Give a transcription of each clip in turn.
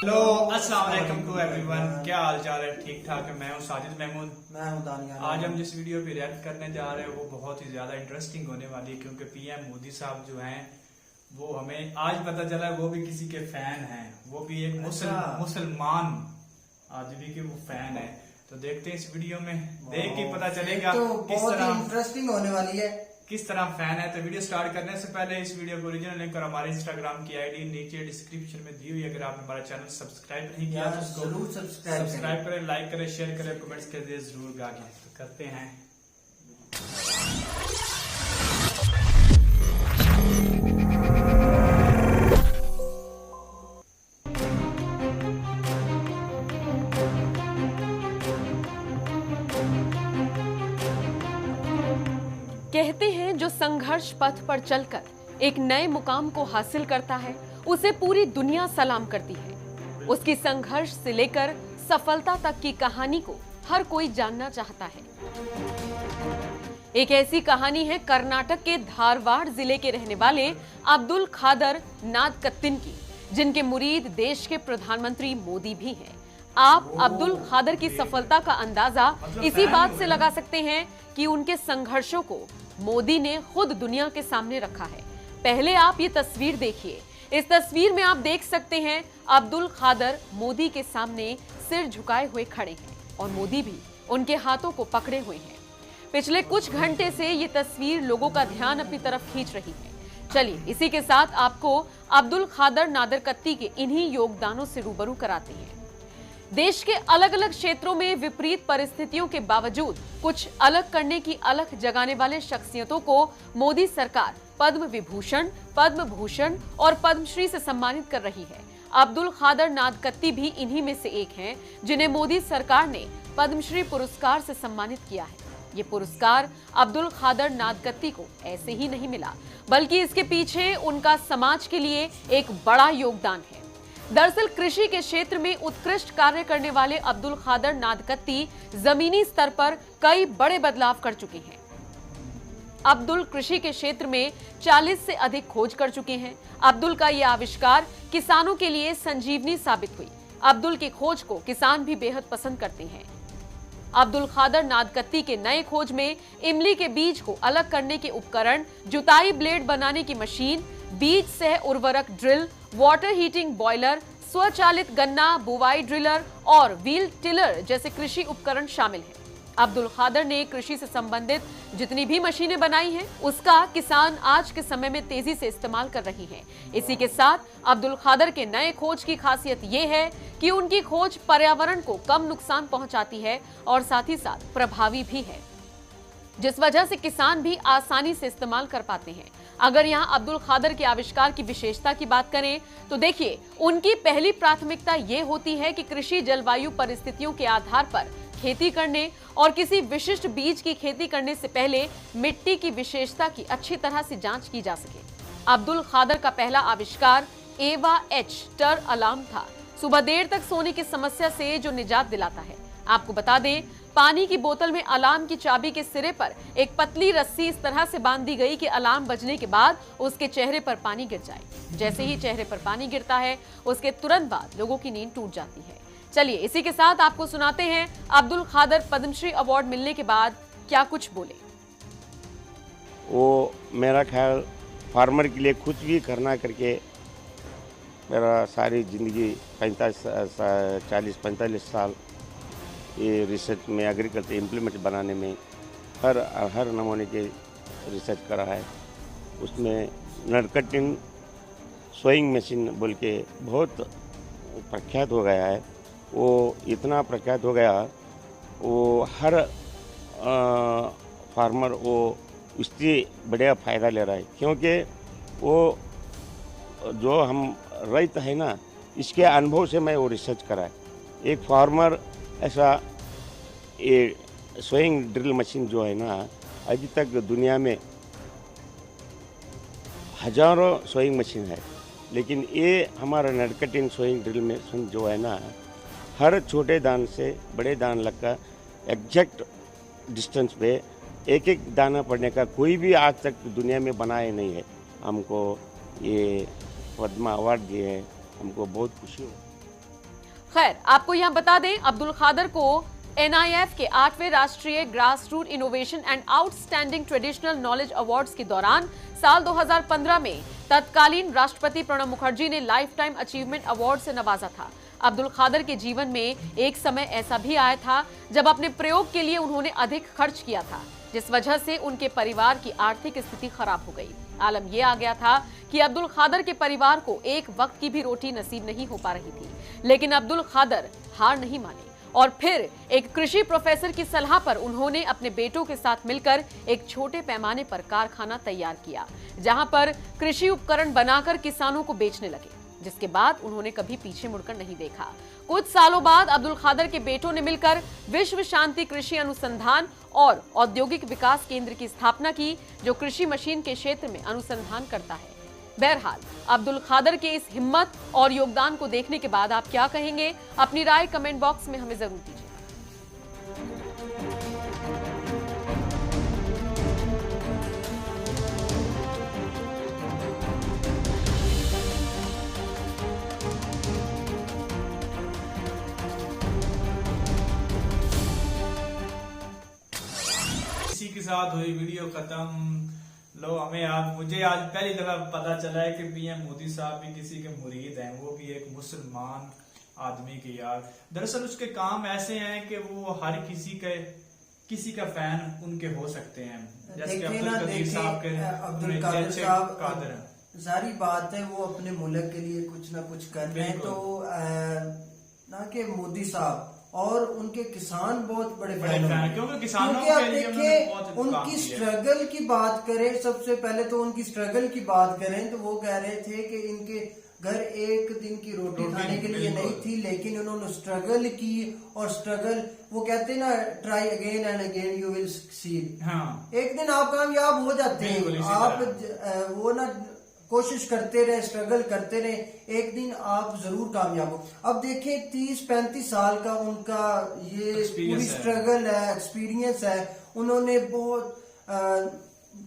Hello अस्सलाम वालेकुम to everyone. क्या हाल चाल है? ठीक ठाक है। मैं हूँ साजिद महमूद। मैं हूँ दानियाल। आज हम जिस वीडियो पे रिएक्ट करने जा रहे हैं वो बहुत ही ज्यादा इंटरेस्टिंग होने वाली है, क्योंकि पीएम मोदी साहब जो हैं वो हमें आज पता चला वो भी किसी के फैन हैं, वो भी एक मुसलमान आदमी के वो फैन है। तो देखते हैं इस वीडियो में, देख के पता चलेगा तो किस बहुत तरह इंटरेस्टिंग होने वाली है, किस तरह फैन है। तो वीडियो स्टार्ट करने से पहले इस वीडियो को ओरिजिनल लिंक और हमारे इंस्टाग्राम की आईडी नीचे डिस्क्रिप्शन में दी हुई है। अगर आपने हमारा चैनल सब्सक्राइब नहीं किया तो उसको जरूर सब्सक्राइब करें, लाइक करें, शेयर करें, कमेंट्स के लिए जरूर गाएं। तो करते हैं। कहते हैं जो संघर्ष पथ पर चलकर एक नए मुकाम को हासिल करता है उसे पूरी दुनिया सलाम करती है। उसकी संघर्ष से लेकर सफलता तक की कहानी को हर कोई जानना चाहता है। एक ऐसी कहानी है कर्नाटक के धारवाड़ जिले के रहने वाले अब्दुल खादर नादकत्तिन की, जिनके मुरीद देश के प्रधानमंत्री मोदी भी हैं। आप अब्दुल खादर की सफलता का अंदाजा इसी बात से लगा सकते हैं कि उनके संघर्षों को मोदी ने खुद दुनिया के सामने रखा है। पहले आप ये तस्वीर देखिए। इस तस्वीर में आप देख सकते हैं अब्दुल खादर मोदी के सामने सिर झुकाए हुए खड़े हैं और मोदी भी उनके हाथों को पकड़े हुए हैं। पिछले कुछ घंटे से ये तस्वीर लोगों का ध्यान अपनी तरफ खींच रही है। चलिए इसी के साथ आपको अब्दुल खादर नादरकत्ती के इन्हीं योगदानों से रूबरू कराते हैं। देश के अलग अलग क्षेत्रों में विपरीत परिस्थितियों के बावजूद कुछ अलग करने की अलख जगाने वाले शख्सियतों को मोदी सरकार पद्म विभूषण, पद्म भूषण और पद्मश्री से सम्मानित कर रही है। अब्दुल खादर नादकत्ती भी इन्हीं में से एक हैं, जिन्हें मोदी सरकार ने पद्मश्री पुरस्कार से सम्मानित किया है। ये पुरस्कार अब्दुल खादर नादकत्ती को ऐसे ही नहीं मिला, बल्कि इसके पीछे उनका समाज के लिए एक बड़ा योगदान है। दरअसल कृषि के क्षेत्र में उत्कृष्ट कार्य करने वाले अब्दुल खादर नादकत्ती जमीनी स्तर पर कई बड़े बदलाव कर चुके हैं। अब्दुल कृषि के क्षेत्र में 40 से अधिक खोज कर चुके हैं। अब्दुल का यह आविष्कार किसानों के लिए संजीवनी साबित हुई। अब्दुल की खोज को किसान भी बेहद पसंद करते हैं। अब्दुल खादर नादकत्ती के नए खोज में इमली के बीज को अलग करने के उपकरण, जुताई ब्लेड बनाने की मशीन, बीज सह उर्वरक ड्रिल, वाटर हीटिंग बॉयलर, स्वचालित गन्ना बुवाई ड्रिलर और व्हील टिलर जैसे कृषि उपकरण शामिल हैं। अब्दुल खादर ने कृषि से संबंधित जितनी भी मशीनें बनाई हैं, उसका किसान आज के समय में तेजी से इस्तेमाल कर रही हैं। इसी के साथ अब्दुल खादर के नए खोज की खासियत ये है कि उनकी खोज पर्यावरण को कम नुकसान पहुंचाती है और साथ ही साथ प्रभावी भी है, जिस वजह से किसान भी आसानी से इस्तेमाल कर पाते हैं। अगर यहाँ अब्दुल खादर के आविष्कार की विशेषता की बात करें तो देखिए, उनकी पहली प्राथमिकता ये होती है कि कृषि जलवायु परिस्थितियों के आधार पर खेती करने और किसी विशिष्ट बीज की खेती करने से पहले मिट्टी की विशेषता की अच्छी तरह से जांच की जा सके। अब्दुल खादर का पहला आविष्कार एवा एच टर अलार्म था, सुबह देर तक सोने की समस्या से जो निजात दिलाता है। आपको बता दें, पानी की बोतल में अलार्म की चाबी के सिरे पर एक पतली रस्सी इस तरह से बांध दी गई कि अलार्म बजने के बाद उसके चेहरे पर पानी गिर जाए। जैसे ही चेहरे पर पानी गिरता है, उसके तुरंत बाद लोगों की नींद टूट जाती है। चलिए इसी के साथ आपको सुनाते हैं अब्दुल खादर पद्मश्री अवार्ड मिलने के बाद क्या कुछ बोले। वो मेरा ख्याल फार्मर के लिए कुछ भी करना करके मेरा सारी ज़िंदगी 40-45 साल ये रिसर्च में एग्रीकल्चर इम्प्लीमेंट बनाने में हर नमूने के रिसर्च करा है। उसमें नादकत्ती सोइंग मशीन बोल के बहुत प्रख्यात हो गया है। वो इतना प्रख्यात हो गया, वो हर फार्मर वो उससे बढ़िया फ़ायदा ले रहा है, क्योंकि वो जो हम रैत है ना, इसके अनुभव से मैं वो रिसर्च करा है। एक फार्मर ऐसा ये सोइंग ड्रिल मशीन जो है ना, अभी तक दुनिया में हजारों सोइंग मशीन है, लेकिन ये हमारा नादकत्ती सोइंग ड्रिल मशीन जो है ना, हर छोटे दान से बड़े दान लगकर एग्जैक्ट डिस्टेंस पे एक एक दाना पड़ने का कोई भी आज तक दुनिया में बनाया नहीं है। हमको ये पद्मा अवार्ड दिए हैं, हमको बहुत खुशी हो। खैर, आपको यहां बता दें, अब्दुल खादर को NIF के 8वें राष्ट्रीय grass root innovation and outstanding traditional knowledge awards के दौरान साल 2015 में तत्कालीन राष्ट्रपति प्रणब मुखर्जी ने लाइफ टाइम अचीवमेंट अवार्ड से नवाजा था। अब्दुल खादर के जीवन में एक समय ऐसा भी आया था जब अपने प्रयोग के लिए उन्होंने अधिक खर्च किया था, जिस वजह से उनके परिवार की आर्थिक स्थिति खराब हो गई। आलम यह आ गया था कि अब्दुल खादर के परिवार को एक वक्त की भी रोटी नसीब नहीं हो पा रही थी, लेकिन अब्दुल खादर हार नहीं माने और फिर एक कृषि प्रोफेसर की सलाह पर उन्होंने अपने बेटों के साथ मिलकर एक छोटे पैमाने पर कारखाना तैयार किया, जहां पर कृषि उपकरण बनाकर किसानों को बेचने लगे, जिसके बाद उन्होंने कभी पीछे मुड़कर नहीं देखा। कुछ सालों बाद अब्दुल खादर के बेटों ने मिलकर विश्व शांति कृषि अनुसंधान और औद्योगिक विकास केंद्र की स्थापना की, जो कृषि मशीन के क्षेत्र में अनुसंधान करता है। बहरहाल, अब्दुल खादर के इस हिम्मत और योगदान को देखने के बाद आप क्या कहेंगे? अपनी राय कमेंट बॉक्स में हमें जरूर दीजिए। इसी के साथ हुई वीडियो खत्म। लो, मुझे आज पहली दफा पता चला है कि PM मोदी साहब भी किसी के मुरीद हैं, वो भी एक मुसलमान आदमी के यार। दरअसल उसके काम ऐसे हैं कि वो हर किसी का फैन उनके हो सकते हैं, जैसे कि अब्दुल कदीर साहब के अब्दुल कादिर साहब, सारी बात है वो अपने मुल्क के लिए कुछ ना कुछ कर रहे हैं, तो ना कि मोदी साहब और उनके किसान बहुत बड़े फैन हैं, क्योंकि किसानों के लिए देखिए उनकी स्ट्रगल की बात करें। सबसे पहले तो उनकी स्ट्रगल की बात करें तो वो कह रहे थे कि इनके घर एक दिन की रोटी खाने के लिए नहीं थी, लेकिन उन्होंने स्ट्रगल की और स्ट्रगल, वो कहते हैं ना, try again and again you will succeed. एक दिन आप कामयाब हो जाते हैं, आप वो ना कोशिश करते रहे, स्ट्रगल करते रहे, एक दिन आप जरूर कामयाब हो। अब देखें 30-35 साल का उनका ये पूरी स्ट्रगल है, एक्सपीरियंस है। उन्होंने बहुत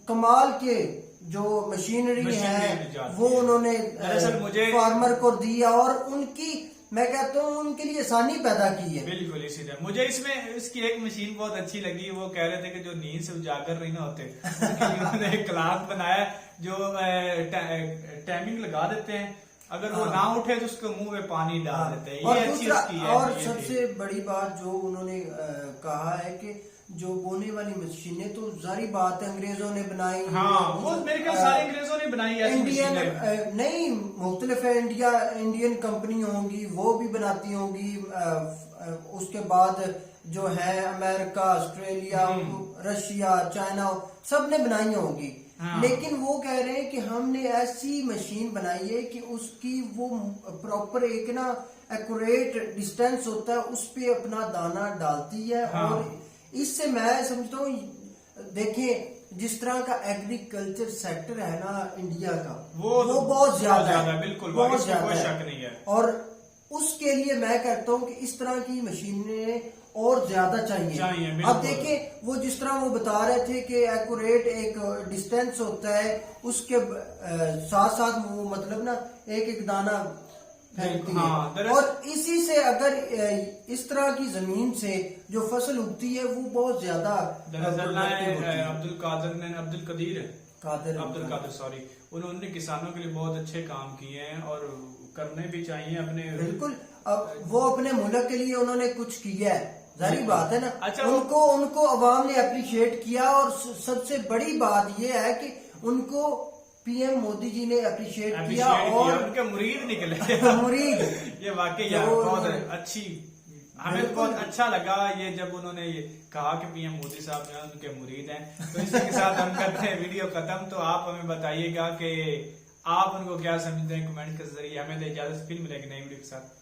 कमाल के जो मशीनरी है वो उन्होंने फार्मर को दिया और उनकी, मैं कहता हूँ, उनके लिए आसानी पैदा की है। बिल्कुल इसी तरह मुझे इसमें इसकी एक मशीन बहुत अच्छी लगी। वो कह रहे थे कि जो नींद से उजागर नहीं ना होते, उन्होंने एक क्लॉक बनाया जो टाइमिंग लगा देते हैं, अगर वो ना उठे तो उसके मुंह में पानी डाल देते हैं। ये अच्छी इसकी है। और सबसे बड़ी बात जो उन्होंने कहा है कि जो बोने वाली मशीनें, तो सारी बात है अंग्रेजों ने बनाई। वो मेरे ख्याल सारे अंग्रेजों ने बनाई है। इंडियन नहीं, मुख्तलिफ है, इंडियन कंपनी होंगी वो भी बनाती होंगी। उसके बाद जो है अमेरिका, ऑस्ट्रेलिया, रशिया, चाइना, सब ने बनाई होंगी। लेकिन वो कह रहे हैं कि हमने ऐसी मशीन बनाई है कि उसकी वो प्रॉपर एक ना एक्यूरेट डिस्टेंस होता है, उस पे अपना दाना डालती है। और इससे मैं समझता हूँ, देखें जिस तरह का एग्रीकल्चर सेक्टर है ना इंडिया का, वो बहुत ज्यादा है, बिल्कुल बहुत ज्यादा, कोई शक नहीं है। और उसके लिए मैं कहता हूँ कि इस तरह की मशीनें और ज्यादा चाहिए। अब देखें वो जिस तरह वो बता रहे थे कि एक्यूरेट एक डिस्टेंस होता है, उसके साथ साथ वो मतलब ना एक दाना फेंकती है। और इसी से अगर इस तरह की जमीन से जो फसल उगती है वो बहुत ज्यादा। अब्दुल कादिर सॉरी, उन्होंने किसानों के लिए बहुत अच्छे काम किए हैं और करने भी चाहिए अपने। बिल्कुल, अब वो अपने मुल्क के लिए उन्होंने कुछ किया है, जारी बात है ना। अच्छा, उनको अवाम ने अप्रिशिएट किया। और सबसे बड़ी बात ये है कि उनको PM मोदी जी ने अप्रिशिएट किया और उनके मुरीद निकले। मुरीद ये वाकई बहुत अच्छी, हमें बहुत अच्छा लगा ये जब उन्होंने ये कहा कि PM मोदी साहब जो है उनके मुरीद हैं। तो इसी के साथ हम करते हैं वीडियो खत्म। तो आप हमें बताइएगा कि आप उनको क्या समझते हैं, कमेंट के जरिए हमें इजाजत। फिर मिलेंगे नई वीडियो के साथ।